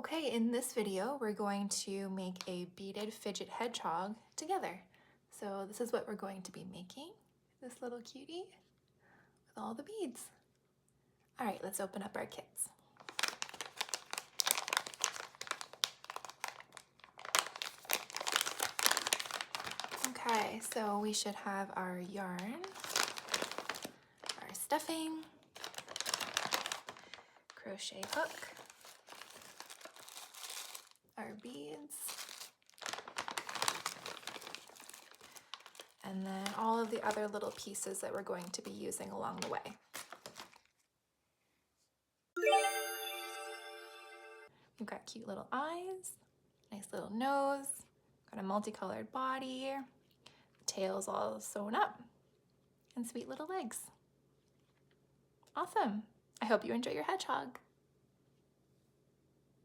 Okay, in this video, we're going to make a beaded fidget hedgehog together. So this is what we're going to be making, this little cutie with all the beads. All right, let's open up our kits. Okay, so we should have our yarn, our stuffing, crochet hook, our beads, and then all of the other little pieces that we're going to be using along the way. We've got cute little eyes, nice little nose, got a multicolored body, tails all sewn up, and sweet little legs. Awesome! I hope you enjoy your hedgehog.